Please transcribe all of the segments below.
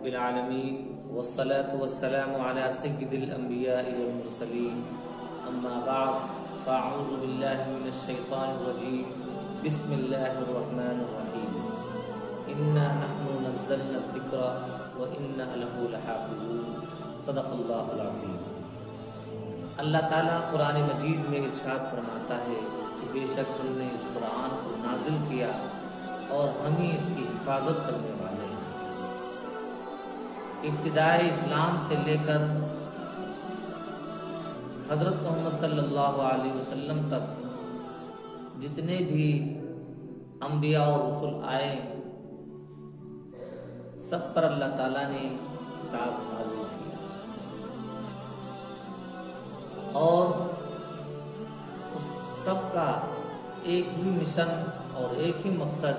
العالمين والصلاة والسلام على سيد الأنبياء والمرسلين أما بعد فأعوذ بالله من الشيطان الرجيم بسم الله الرحمن الرحيم إنا نحن نزلنا الذكر وإنا له لحافظون صدق اللہ العظیم۔ اللہ تعالیٰ قرآن مجید میں ارشاد فرماتا ہے کہ بے شک ہم نے اس قرآن کو نازل کیا اور ہم ہی اس کی حفاظت کرنے والے ہیں۔ ابتدائے اسلام سے لے کر حضرت محمد صلی اللہ علیہ وسلم تک جتنے بھی انبیاء اور رسول آئے سب پر اللہ تعالیٰ نے کتاب نازل کی اور اس سب کا ایک ہی مشن اور ایک ہی مقصد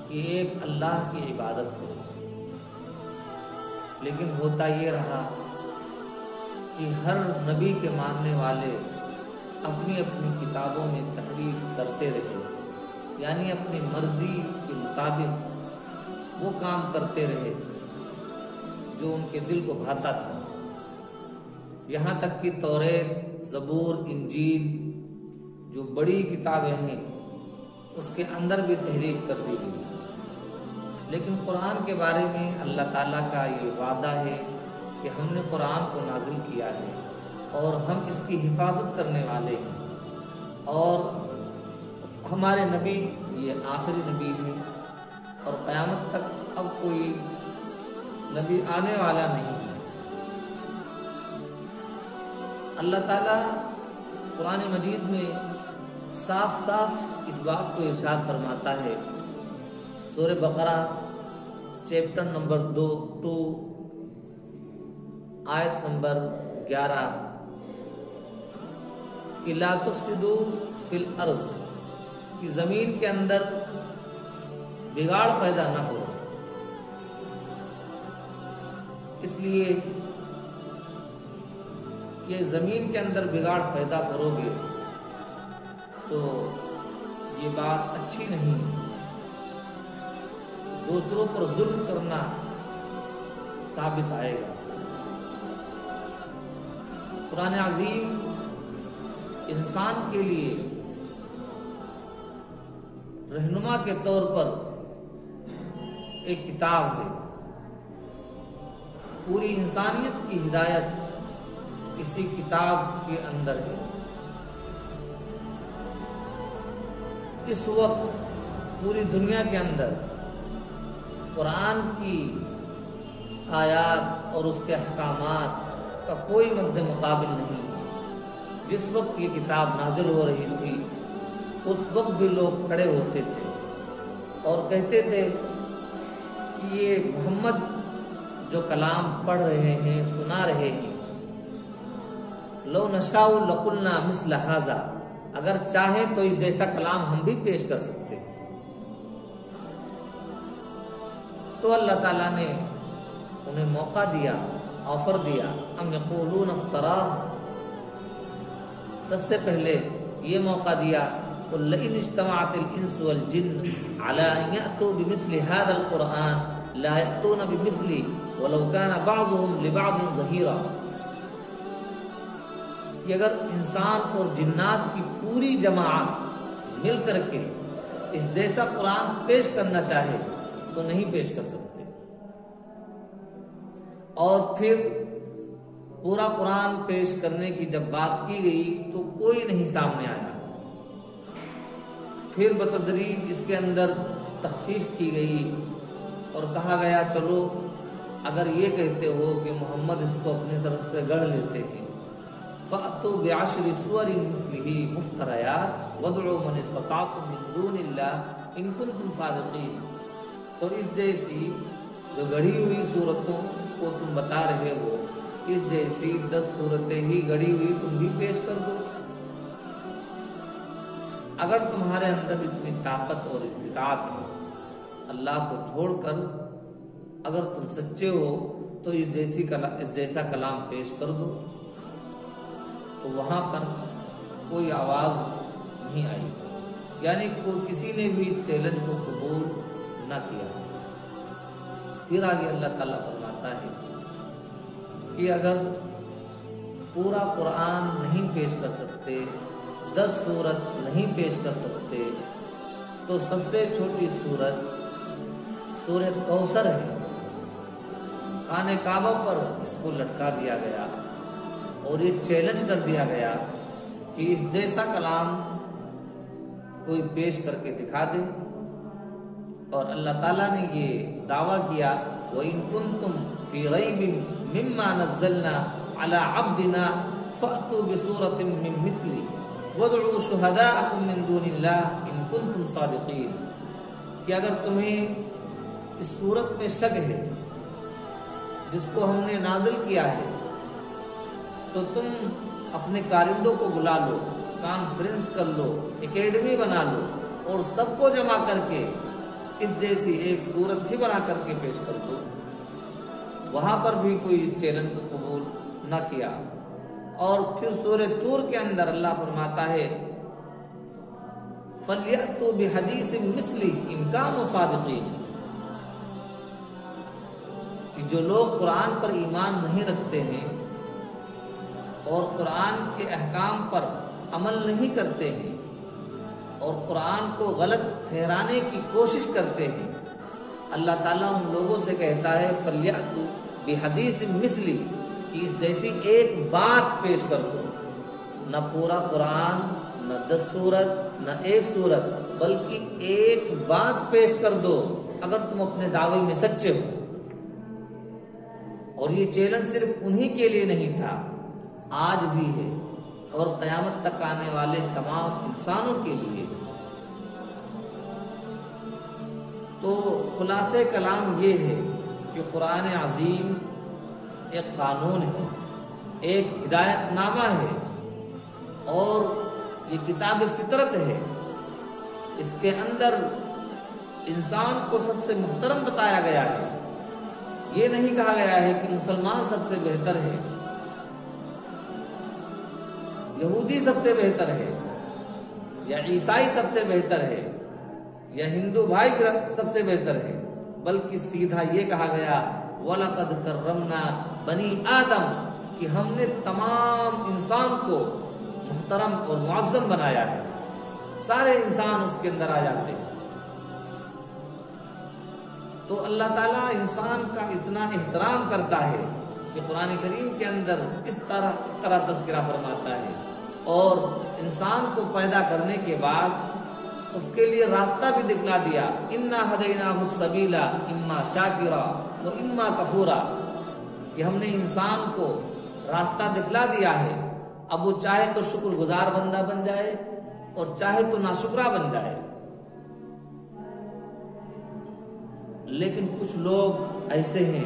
کہ ایک اللہ کی عبادت کرو۔ لیکن ہوتا یہ رہا کہ ہر نبی کے ماننے والے اپنی اپنی کتابوں میں تحریف کرتے رہے، یعنی اپنی مرضی کے مطابق وہ کام کرتے رہے جو ان کے دل کو بھاتا تھا۔ یہاں تک کہ توریت، زبور، انجیل جو بڑی کتابیں ہیں اس کے اندر بھی تحریف کر دی گئی۔ لیکن قرآن کے بارے میں اللہ تعالیٰ کا یہ وعدہ ہے کہ ہم نے قرآن کو نازل کیا ہے اور ہم اس کی حفاظت کرنے والے ہیں، اور ہمارے نبی یہ آخری نبی ہیں اور قیامت تک اب کوئی نبی آنے والا نہیں ہے۔ اللہ تعالیٰ قرآن مجید میں صاف صاف اس بات کو ارشاد فرماتا ہے، سورہ بقرہ چیپٹر نمبر 2 آیت نمبر 11 کہ لا تفسدوا فی الارض، کہ زمین کے اندر بگاڑ پیدا نہ ہو۔ اس لیے کہ زمین کے اندر بگاڑ پیدا کرو گے تو یہ بات اچھی نہیں، دوسروں پر ظلم کرنا ثابت آئے گا۔ قرآن عظیم انسان کے لیے رہنما کے طور پر ایک کتاب ہے۔ پوری انسانیت کی ہدایت اسی کتاب کے اندر ہے۔ اس وقت پوری دنیا کے اندر قرآن کی آیات اور اس کے احکامات کا کوئی مد مقابل نہیں ہے۔ جس وقت یہ کتاب نازل ہو رہی تھی اس وقت بھی لوگ کھڑے ہوتے تھے اور کہتے تھے کہ یہ محمد جو کلام پڑھ رہے ہیں، سنا رہے ہیں، لو نشاء لقلنا مثل ھذا، اگر چاہیں تو اس جیسا کلام ہم بھی پیش کر سکتے ہیں۔ تو اللہ تعالیٰ نے انہیں موقع دیا، آفر دیا، ام یقولون افتراہ، سب سے پہلے یہ موقع دیا قل لئن اجتمعت الانس والجن على ان یأتوا بمثل هذا القرآن لا یأتون بمثله ولو كان بعضهم لبعض ظہیرا، کہ اگر انسان اور جنات کی پوری جماعت مل کر کے اس جیسا قرآن پیش کرنا چاہے تو نہیں پیش کر سکتے۔ اور پھر پورا قرآن پیش کرنے کی جب بات کی گئی تو کوئی نہیں سامنے آیا۔ پھر بتدریج اس کے اندر تخفیف کی گئی اور کہا گیا چلو اگر یہ کہتے ہو کہ محمد اس کو اپنی طرف سے گڑھ لیتے ہیں فَأْتُوا بِعَشْرِ سُوَرٍ مِثْلِهِ مُفْتَرَيَاتٍ وَادْعُوا مَنِ اسْتَطَعْتُم مِّن دُونِ اللَّهِ إِن كُنتُمْ صَادِقِينَ، تو اس جیسی جو گڑھی ہوئی صورتوں کو تم بتا رہے ہو، اس جیسی 10 صورتیں ہی گڑھی ہوئی تم بھی پیش کر دو۔ اگر تمہارے اندر اتنی طاقت اور استطاعت ہے اللہ کو چھوڑ کر، اگر تم سچے ہو تو اس جیسا کلام پیش کر دو۔ تو وہاں پر کوئی آواز نہیں آئی، یعنی کسی نے بھی اس چیلنج کو قبول نہ کیا۔ پھر آگے اللہ تعالیٰ فرماتا ہے کہ اگر پورا قرآن نہیں پیش کر سکتے، 10 سورت نہیں پیش کر سکتے، تو سب سے چھوٹی سورت سورۃ کوثر ہے، خانہ کعبہ پر اس کو لٹکا دیا گیا اور یہ چیلنج کر دیا گیا کہ اس جیسا کلام کوئی پیش کر کے دکھا دے۔ اور اللہ تعالیٰ نے یہ دعویٰ کیا وَإِن كُنتُمْ فِي رَيْبٍ مِّمَّا نَزَّلْنَا عَلَىٰ عَبْدِنَا فَأْتُوا بِسُورَةٍ مِّن مِّثْلِهِ وَادْعُوا شُهَدَاءَكُم مِّن دُونِ اللَّهِ إِن كُنتُمْ صَادِقِينَ کہ اگر تمہیں اس صورت میں شک ہے جس کو ہم نے نازل کیا ہے تو تم اپنے کارندوں کو بلا لو، کانفرنس کر لو، اکیڈمی بنا لو اور سب کو جمع کر کے اس جیسی ایک صورت ہی بنا کر کے پیش کر دو۔ وہاں پر بھی کوئی اس چیلنج کو قبول نہ کیا۔ اور پھر سورہ طور کے اندر اللہ فرماتا ہے فَلْيَأْتُوا بِحَدِيثٍ مِّثْلِهِ إِن كَانُوا صَادِقِينَ کہ جو لوگ قرآن پر ایمان نہیں رکھتے ہیں اور قرآن کے احکام پر عمل نہیں کرتے ہیں اور قرآن کو غلط ٹھہرانے کی کوشش کرتے ہیں، اللہ تعالیٰ ان لوگوں سے کہتا ہے فَلْيَأْتُوا بِحَدِيثٍ مِّثْلِهِ کہ اس جیسی ایک بات پیش کر دو، نہ پورا قرآن، نہ 10 سورت، نہ 1 سورت، بلکہ ایک بات پیش کر دو اگر تم اپنے دعوے میں سچے ہو۔ اور یہ چیلنج صرف انہی کے لیے نہیں تھا، آج بھی ہے اور قیامت تک آنے والے تمام انسانوں کے لیے۔ تو خلاصہ کلام یہ ہے کہ قرآن عظیم ایک قانون ہے، ایک ہدایت نامہ ہے اور یہ کتاب فطرت ہے۔ اس کے اندر انسان کو سب سے محترم بتایا گیا ہے، یہ نہیں کہا گیا ہے کہ مسلمان سب سے بہتر ہے، یہودی سب سے بہتر ہے، یا عیسائی سب سے بہتر ہے، یا ہندو بھائی سب سے بہتر ہے، بلکہ سیدھا یہ کہا گیا وَلَقَدْ كَرَّمْنَا بنی آدم کہ ہم نے تمام انسان کو محترم اور معظم بنایا ہے، سارے انسان اس کے اندر آ جاتے ہیں۔ تو اللہ تعالیٰ انسان کا اتنا احترام کرتا ہے کہ قرآن کریم کے اندر اس طرح تذکرہ فرماتا ہے اور انسان کو پیدا کرنے کے بعد اس کے لیے راستہ بھی دکھلا دیا اِنَّا هَدَيْنَاهُ السَّبِيلَ إِمَّا شَاكِرًا وَإِمَّا كَفُورًا کہ ہم نے انسان کو راستہ دکھلا دیا ہے، اب وہ چاہے تو شکر گزار بندہ بن جائے اور چاہے تو ناشکرا بن جائے۔ لیکن کچھ لوگ ایسے ہیں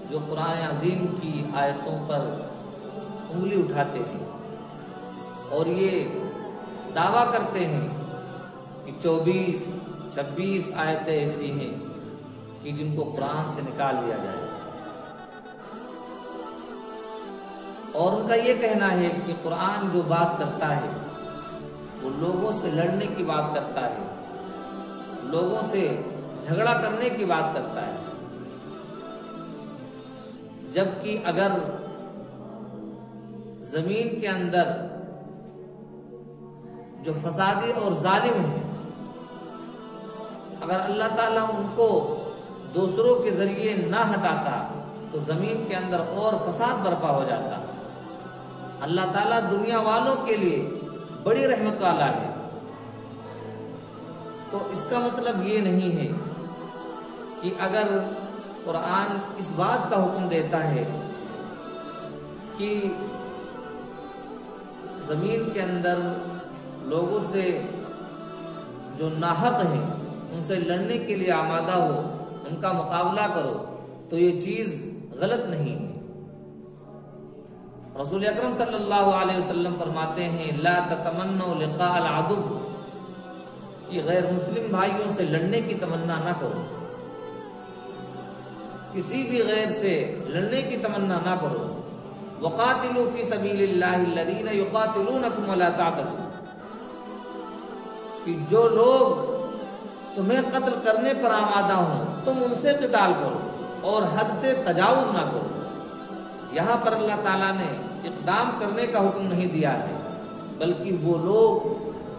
جو قرآن عظیم کی آیتوں پر انگلی اٹھاتے ہیں اور یہ دعویٰ کرتے ہیں کہ 24-26 آیتیں ایسی ہیں کہ جن کو قرآن سے نکال دیا جائے، اور ان کا یہ کہنا ہے کہ قرآن جو بات کرتا ہے وہ لوگوں سے لڑنے کی بات کرتا ہے، لوگوں سے جھگڑا کرنے کی بات کرتا ہے، جبکہ اگر زمین کے اندر جو فسادی اور ظالم ہیں اگر اللہ تعالیٰ ان کو دوسروں کے ذریعے نہ ہٹاتا تو زمین کے اندر اور فساد برپا ہو جاتا۔ اللہ تعالیٰ دنیا والوں کے لیے بڑی رحمت والا ہے، تو اس کا مطلب یہ نہیں ہے کہ اگر قرآن اس بات کا حکم دیتا ہے کہ زمین کے اندر لوگوں سے جو ناحق ہیں ان سے لڑنے کے لیے آمادہ ہو، ان کا مقابلہ کرو، تو یہ چیز غلط نہیں ہے۔ رسول اکرم صلی اللہ علیہ وسلم فرماتے ہیں لا تتمنوا لقاء العدو کہ غیر مسلم بھائیوں سے لڑنے کی تمنا نہ کرو، کسی بھی غیر سے لڑنے کی تمنا نہ کرو۔ وقاتلوا فی سبیل اللہ الذین یقاتلونکم ولا تعتدوا کہ جو لوگ تمہیں قتل کرنے پر آمادہ ہوں تم ان سے قتال کرو اور حد سے تجاوز نہ کرو۔ یہاں پر اللہ تعالیٰ نے اقدام کرنے کا حکم نہیں دیا ہے، بلکہ وہ لوگ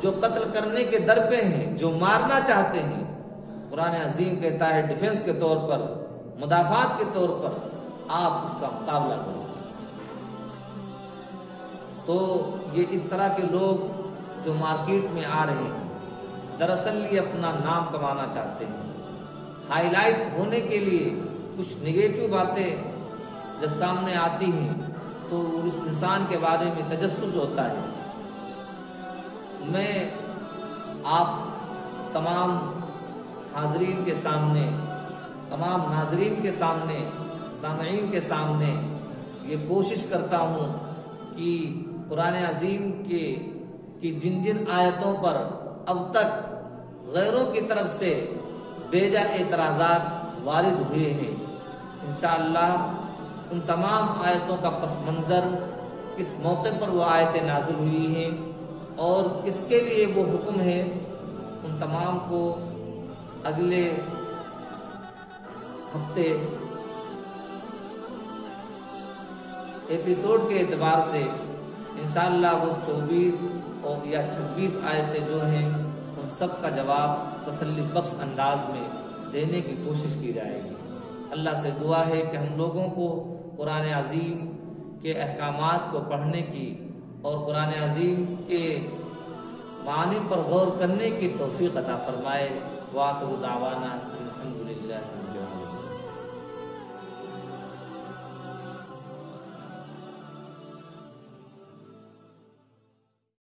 جو قتل کرنے کے در پہ ہیں، جو مارنا چاہتے ہیں، قرآن عظیم کہتا ہے ڈیفنس کے طور پر، مدافعات کے طور پر آپ اس کا مقابلہ کرو۔ تو یہ اس طرح کے لوگ جو مارکیٹ میں آ رہے ہیں، دراصل یہ اپنا نام کمانا چاہتے ہیں، ہائی لائٹ ہونے کے لیے کچھ نگیٹو باتیں جب سامنے آتی ہیں تو اس انسان کے بارے میں تجسس ہوتا ہے۔ میں آپ تمام حاضرین کے سامنے، تمام ناظرین کے سامنے، سامعین کے سامنے یہ کوشش کرتا ہوں کہ قرآن عظیم کی جن جن آیتوں پر اب تک غیروں کی طرف سے بیجا اعتراضات وارد ہوئے ہیں، انشاءاللہ ان تمام آیتوں کا پس منظر، کس موقع پر وہ آیتیں نازل ہوئی ہیں اور کس کے لیے وہ حکم ہے، ان تمام کو اگلے ہفتے ایپیسوڈ کے اعتبار سے انشاءاللہ وہ 24 اور یا 26 آیتیں جو ہیں ان سب کا جواب تسلی بخش انداز میں دینے کی کوشش کی جائے گی۔ اللہ سے دعا ہے کہ ہم لوگوں کو قرآن عظیم کے احکامات کو پڑھنے کی اور قرآن عظیم کے معنی پر غور کرنے کی توفیق عطا فرمائے۔ وآخر دعوانا